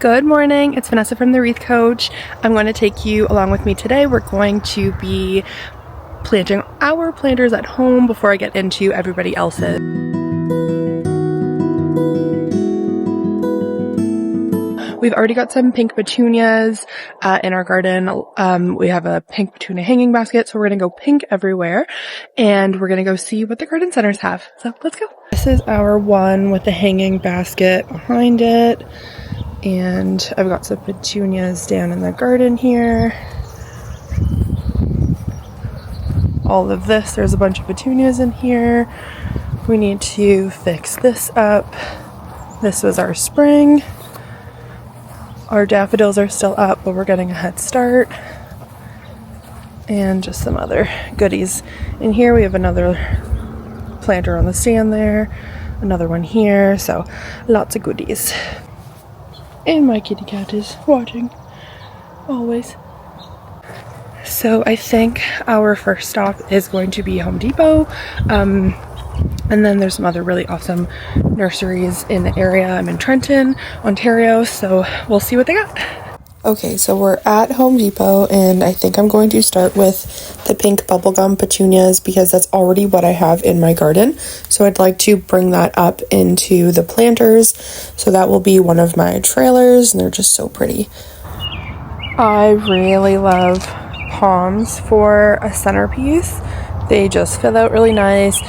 Good morning, it's Vanessa from the Wreath Coach. I'm going to take you along with me today. We're going to be planting our planters at home before I get into everybody else's. We've already got some pink petunias in our garden. We have a pink petunia hanging basket, so we're going to go pink everywhere, and we're going to go see what the garden centers have. So let's go. This is our one with the hanging basket behind it. And I've got some petunias down in the garden here. All of this, there's a bunch of petunias in here. We need to fix this up. This was our spring. Our daffodils are still up, but we're getting a head start. And just some other goodies. In here we have another planter on the stand there. Another one here, so lots of goodies. And my kitty cat is watching, always. So I think our first stop is going to be Home Depot. And then there's some other really awesome nurseries in the area. I'm in Trenton, Ontario, so we'll see what they got. Okay, so we're at Home Depot, and I think I'm going to start with the pink bubblegum petunias because that's already what I have in my garden. So I'd like to bring that up into the planters. So that will be one of my trailers, and they're just so pretty. I really love palms for a centerpiece. They just fill out really nice.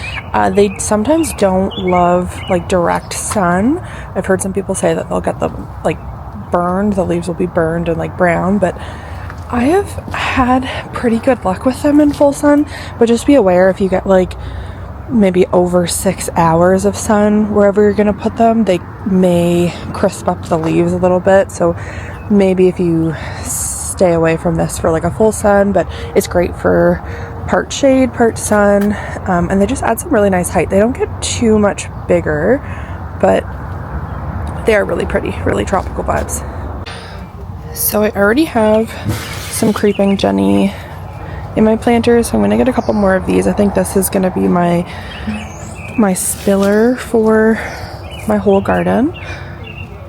They sometimes don't love like direct sun. I've heard some people say that they'll get them like burned, the leaves will be burned and like brown, but I have had pretty good luck with them in full sun. But just be aware, if you get like maybe over 6 hours of sun wherever you're gonna put them, they may crisp up the leaves a little bit. So maybe if you stay away from this for like a full sun, but it's great for part shade, part sun, and they just add some really nice height. They don't get too much bigger, but they are really pretty, really tropical vibes. So I already have some creeping Jenny in my planters, so I'm going to get a couple more of these. I think this is going to be my spiller for my whole garden.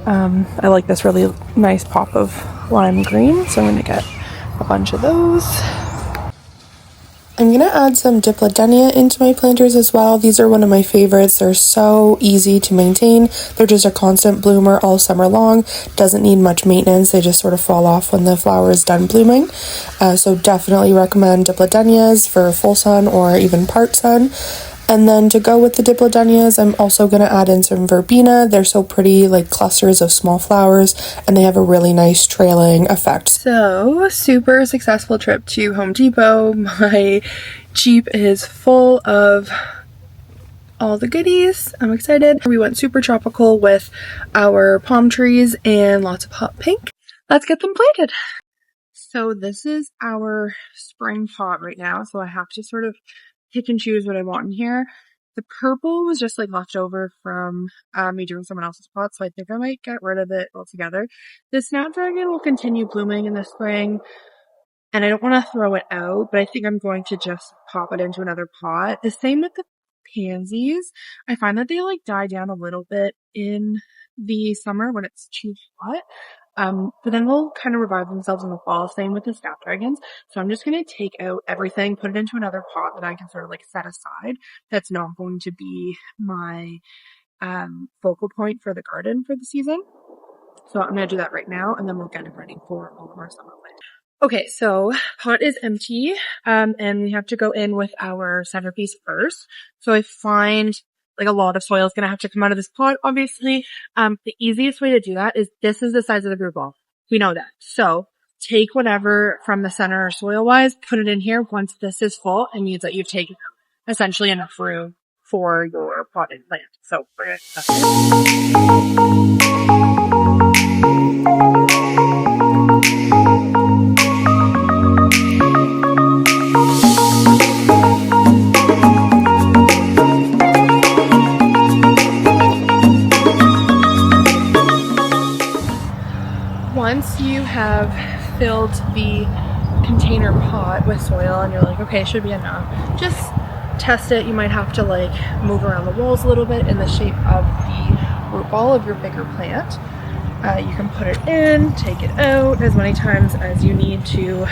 I like this really nice pop of lime green, so I'm going to get a bunch of those. I'm going to add some Dipladenia into my planters as well. These are one of my favorites. They're so easy to maintain. They're just a constant bloomer all summer long. Doesn't need much maintenance. They just sort of fall off when the flower is done blooming. So definitely recommend Dipladenias for full sun or even part sun. And then to go with the Dipladenias, I'm also going to add in some Verbena. They're so pretty, like clusters of small flowers, and they have a really nice trailing effect. So, super successful trip to Home Depot. My Jeep is full of all the goodies. I'm excited. We went super tropical with our palm trees and lots of hot pink. Let's get them planted. So this is our spring pot right now, so I have to sort of pick and choose what I want in here. The purple was just like left over from me doing someone else's pot, so I think I might get rid of it altogether. The snapdragon will continue blooming in the spring, and I don't want to throw it out, but I think I'm going to just pop it into another pot. The same with the pansies. I find that they like die down a little bit in the summer when it's too hot. But then they'll kind of revive themselves in the fall. Same with the snapdragons. So I'm just going to take out everything, put it into another pot that I can sort of like set aside. That's not going to be my focal point for the garden for the season. So I'm going to do that right now, and then we'll get it ready for all of our summer plants. Okay, so pot is empty, and we have to go in with our centerpiece first. So I find like a lot of soil is going to have to come out of this pot, obviously. The easiest way to do that is this is the size of the group ball. We know that. So take whatever from the center soil-wise, put it in here. Once this is full, it means that you've taken essentially enough room for your potted plant. So we're going Once you have filled the container pot with soil and you're like, okay, should be enough, just test it. You might have to like move around the walls a little bit in the shape of the root ball of your bigger plant. You can put it in, take it out as many times as you need to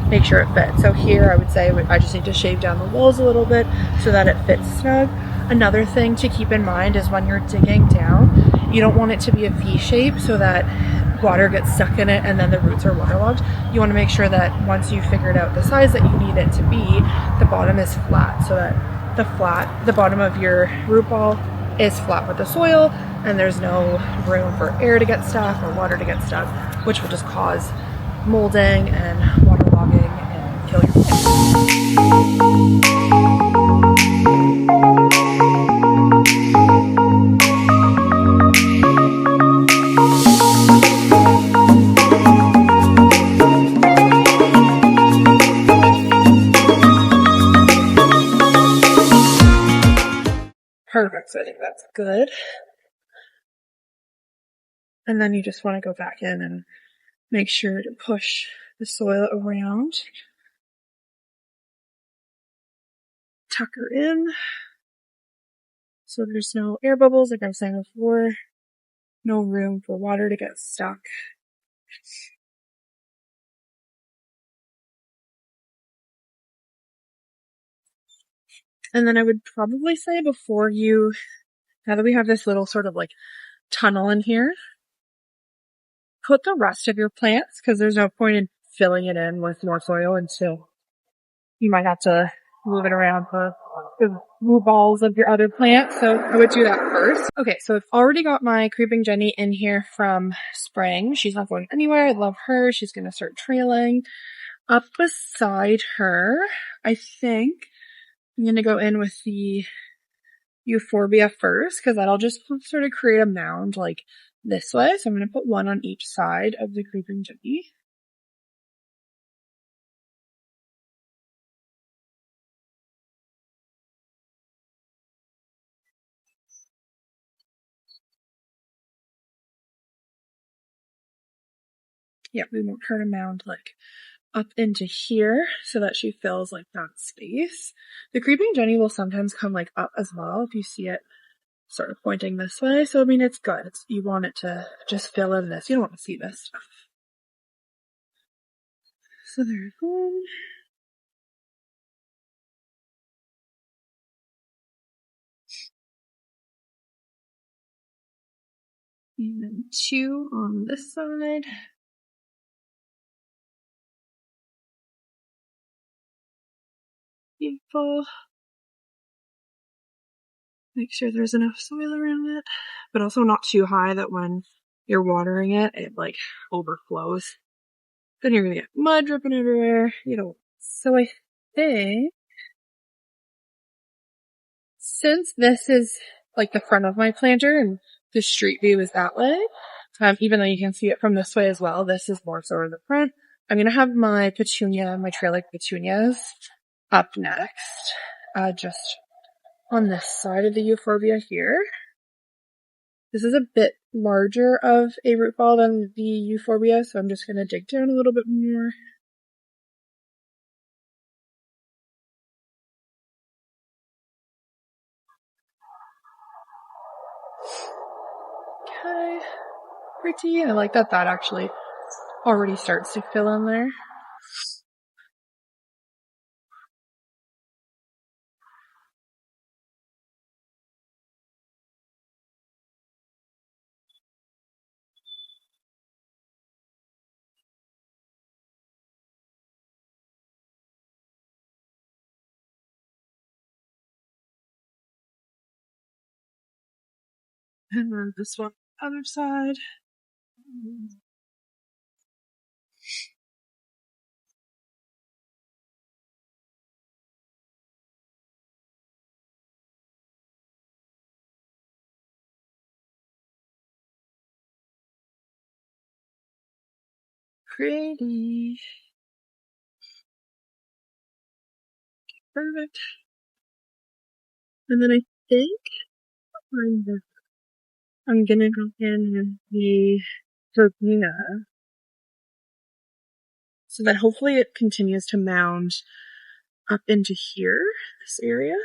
make sure it fits. So here I would say I just need to shave down the walls a little bit so that it fits snug. Another thing to keep in mind is when you're digging down, you don't want it to be a V shape so that water gets stuck in it and then the roots are waterlogged. You want to make sure that once you've figured out the size that you need it to be, the bottom is flat so that the bottom of your root ball is flat with the soil and there's no room for air to get stuck or water to get stuck, which will just cause molding and waterlogging and kill your plant. Perfect, so I think that's good. And then you just want to go back in and make sure to push the soil around. Tuck her in so there's no air bubbles, like I was saying before. No room for water to get stuck. And then I would probably say now that we have this little sort of like tunnel in here, put the rest of your plants, because there's no point in filling it in with more soil until you might have to move it around for the root balls of your other plants. So I would do that first. Okay, so I've already got my Creeping Jenny in here from spring. She's not going anywhere. I love her. She's going to start trailing. Up beside her, I think I'm going to go in with the Euphorbia first, because that'll just sort of create a mound like this way. So I'm going to put one on each side of the Creeping Jenny. Yeah, we want her to mound like up into here so that she fills like that space. The Creeping Jenny will sometimes come like up as well if you see it sort of pointing this way. So I mean, it's good. You want it to just fill in this. You don't want to see this stuff. So there's one. And then two on this side. Beautiful. Make sure there's enough soil around it, but also not too high that when you're watering it, it like overflows. Then you're gonna get mud dripping everywhere. You know, so I think since this is like the front of my planter and the street view is that way, even though you can see it from this way as well, this is more sort of the front. I'm gonna have my petunia, my trailing petunias up next, just on this side of the euphorbia here. This is a bit larger of a root ball than the euphorbia, so I'm just gonna dig down a little bit more. Okay, pretty. I like that actually already starts to fill in there. And then this one, other side. Pretty. Perfect. And then I think I'm gonna go in with the verbena so that hopefully it continues to mound up into here, this area.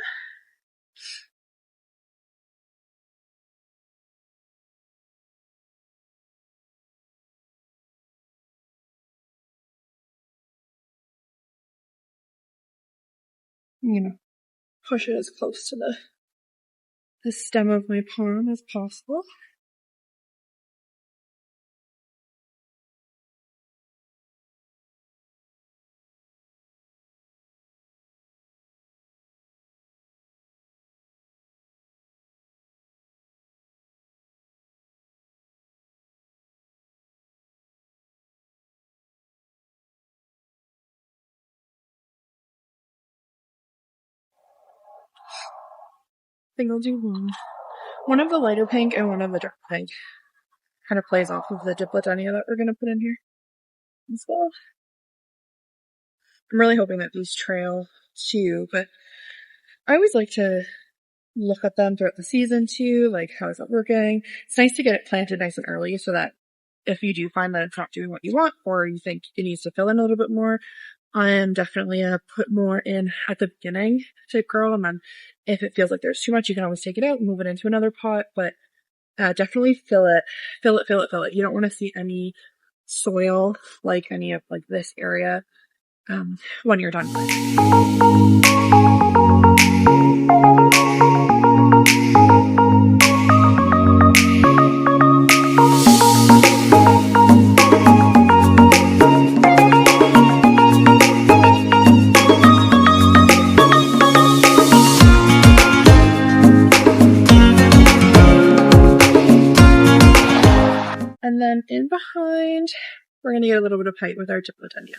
you know, push it as close to the stem of my palm as possible. I think I'll do one of the lighter pink and one of the dark pink. Kind of plays off of the Diplodonia that we're going to put in here as well. I'm really hoping that these trail too, but I always like to look at them throughout the season too, like how is it working? It's nice to get it planted nice and early so that if you do find that it's not doing what you want or you think it needs to fill in a little bit more, I am definitely a put more in at the beginning type girl, and then if it feels like there's too much, you can always take it out and move it into another pot, but definitely fill it. You don't want to see any soil, like any of like this area, when you're done. And then in behind, we're going to get a little bit of height with our Diplodonia.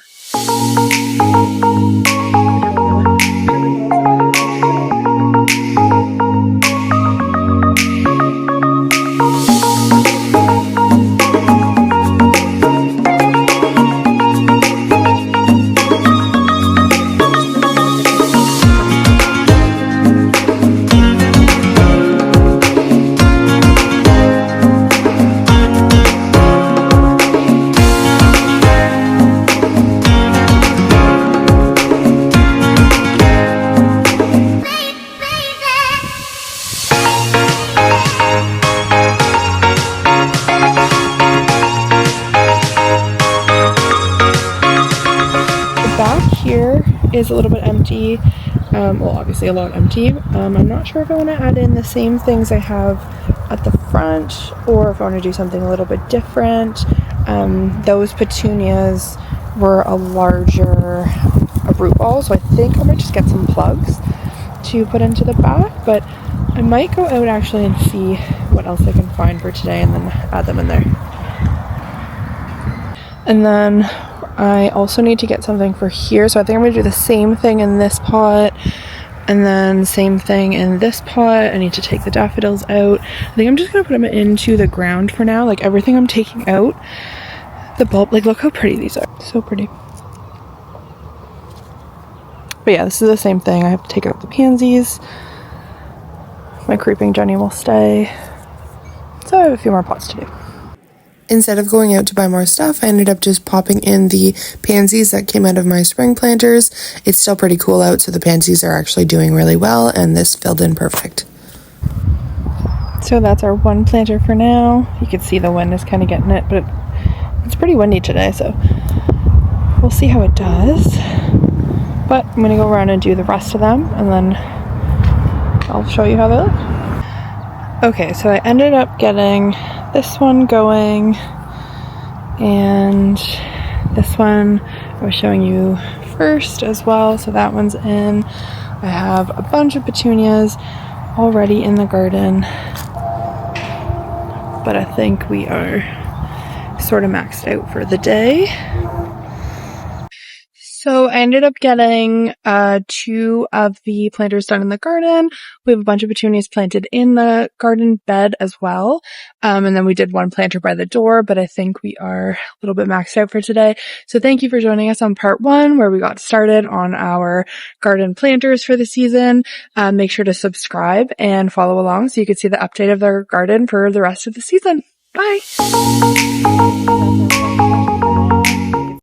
Is a little bit empty, well obviously a lot empty. I'm not sure if I want to add in the same things I have at the front or if I want to do something a little bit different. Those petunias were a larger root ball, so I think I might just get some plugs to put into the back, but I might go out actually and see what else I can find for today and then add them in there. And then I also need to get something for here, so I think I'm going to do the same thing in this pot and then same thing in this pot. I need to take the daffodils out. I think I'm just going to put them into the ground for now, like everything I'm taking out. The bulb, like look how pretty these are, so pretty. But yeah, this is the same thing. I have to take out the pansies. My creeping Jenny will stay. So I have a few more pots to do. Instead of going out to buy more stuff, I ended up just popping in the pansies that came out of my spring planters. It's still pretty cool out, so the pansies are actually doing really well, and this filled in perfect. So that's our one planter for now. You can see the wind is kind of getting it, but it's pretty windy today, so we'll see how it does. But I'm going to go around and do the rest of them, and then I'll show you how they look. Okay, so I ended up getting this one going, and this one I was showing you first as well, so that one's in. I have a bunch of petunias already in the garden, but I think we are sort of maxed out for the day. So I ended up getting 2 of the planters done in the garden. We have a bunch of petunias planted in the garden bed as well. And then we did 1 planter by the door, but I think we are a little bit maxed out for today. So thank you for joining us on part 1, where we got started on our garden planters for the season. Make sure to subscribe and follow along so you can see the update of our garden for the rest of the season. Bye!